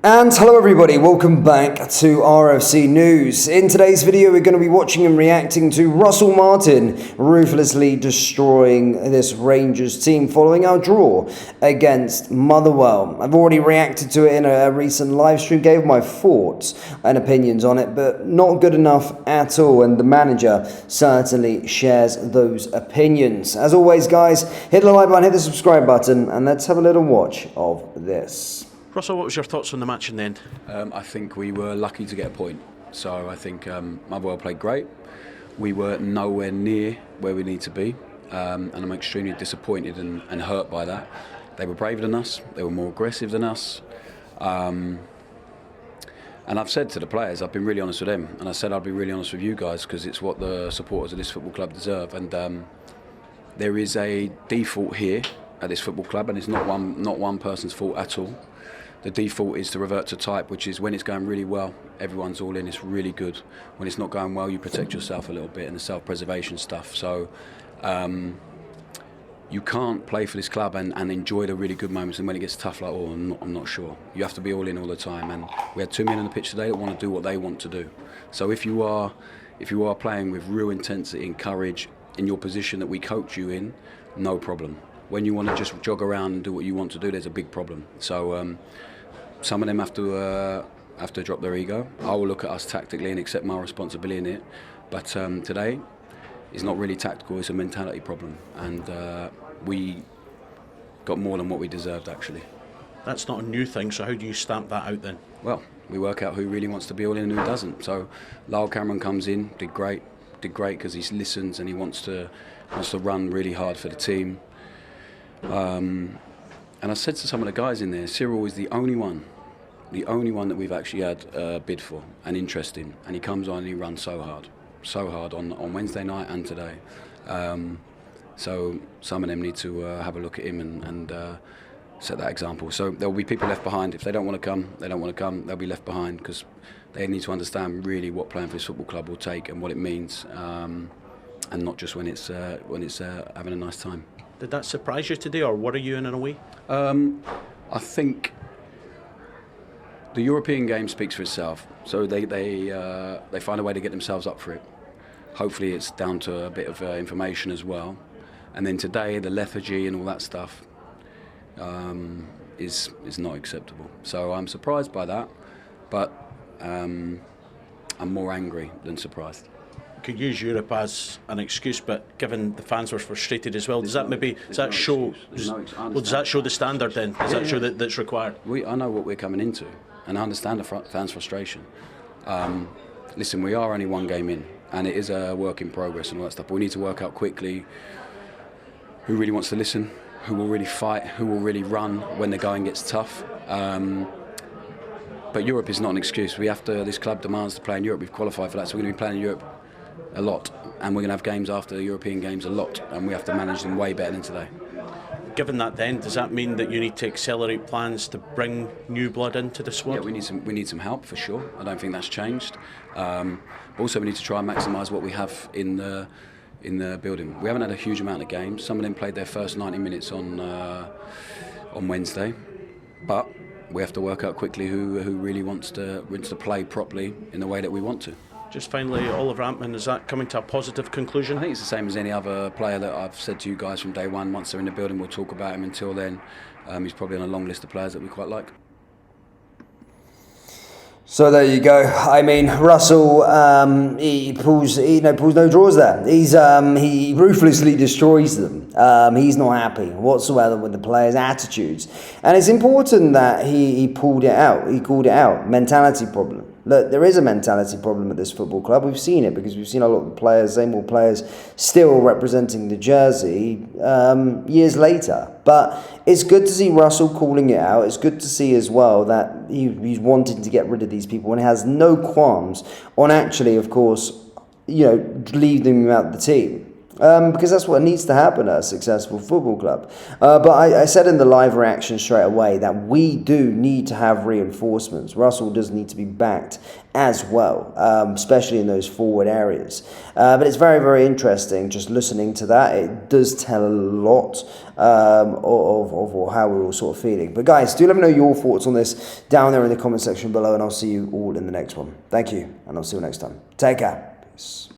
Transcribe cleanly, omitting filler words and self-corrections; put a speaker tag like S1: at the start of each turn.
S1: And hello everybody, welcome back to RFC News. In today's video we're going to be watching and reacting to Russell Martin ruthlessly destroying this Rangers team following our draw against Motherwell. I've already reacted to it in a recent live stream, gave my thoughts and opinions on it, but not good enough at all, and the manager certainly shares those opinions. As always guys, hit the like button, hit the subscribe button, and let's have a little watch of this.
S2: Russell, what was your thoughts on the match in the end?
S3: I think we were lucky to get a point. So I think Motherwell played great. We were nowhere near where we need to be. And I'm extremely disappointed and hurt by that. They were braver than us. They were more aggressive than us. And I've said to the players, I've been really honest with them. And I said I'd be really honest with you guys because it's what the supporters of this football club deserve. And there is a default here at this football club, and it's not one person's fault at all. The default is to revert to type, which is when it's going really well, everyone's all in, it's really good. When it's not going well, you protect yourself a little bit, and the self-preservation stuff. So you can't play for this club and enjoy the really good moments, and when it gets tough, like, oh, I'm not sure. You have to be all in all the time, and we had two men on the pitch today that want to do what they want to do. So if you are playing with real intensity and courage in your position that we coach you in, no problem. When you want to just jog around and do what you want to do, there's a big problem. So some of them have to drop their ego. I will look at us tactically and accept my responsibility in it. But today is not really tactical, it's a mentality problem. And we got more than what we deserved, actually.
S2: That's not a new thing, so how do you stamp that out then?
S3: Well, we work out who really wants to be all in and who doesn't. So Lyle Cameron comes in, did great because he listens and he wants to run really hard for the team. And I said to some of the guys in there, Cyril is the only one that we've actually had a bid for and interest in, and he comes on and he runs so hard on Wednesday night and today. So some of them need to have a look at him and set that example. So there will be people left behind. If they don't want to come, they don't want to come. They'll be left behind because they need to understand really what playing for this football club will take and what it means, and not just when it's having a nice time.
S2: Did that surprise you today, or worry you in a way?
S3: I think the European game speaks for itself. So they find a way to get themselves up for it. Hopefully it's down to a bit of information as well. And then today the lethargy and all that stuff is not acceptable. So I'm surprised by that, but I'm more angry than surprised.
S2: Could use Europe as an excuse, but given the fans were frustrated as well, does that show the standard then? Does that show that's required?
S3: I know what we're coming into, and I understand the fans' frustration. Listen, we are only one game in, and it is a work in progress and all that stuff, but we need to work out quickly who really wants to listen, who will really fight, who will really run when the going gets tough. But Europe is not an excuse. This club demands to play in Europe. We've qualified for that, so we're going to be playing in Europe a lot, and we're going to have games after the European games a lot, and we have to manage them way better than today.
S2: Given that then, does that mean that you need to accelerate plans to bring new blood into the squad?
S3: Yeah, we need some help for sure. I don't think that's changed. Also, we need to try and maximise what we have in the building. We haven't had a huge amount of games. Some of them played their first 90 minutes on Wednesday, but we have to work out quickly who really wants to play properly in the way that we want to.
S2: Just finally, Oliver Antman, is that coming to a positive conclusion?
S3: I think it's the same as any other player that I've said to you guys from day one. Once they're in the building, we'll talk about him. Until then, he's probably on a long list of players that we quite like.
S1: So there you go. I mean, Russell, he pulls no draws there. He ruthlessly destroys them. He's not happy whatsoever with the players' attitudes, and it's important that he pulled it out. He called it out. Mentality problem. Look, there is a mentality problem at this football club. We've seen it because we've seen a lot of the players, same old players, still representing the jersey years later. But it's good to see Russell calling it out. It's good to see as well that he's wanting to get rid of these people and has no qualms on actually, of course, leaving them out the team. Because that's what needs to happen at a successful football club. But I said in the live reaction straight away that we do need to have reinforcements. Russell does need to be backed as well, especially in those forward areas. But it's very, very interesting just listening to that. It does tell a lot of how we're all sort of feeling. But guys, do let me know your thoughts on this down there in the comment section below, and I'll see you all in the next one. Thank you, and I'll see you next time. Take care. Peace.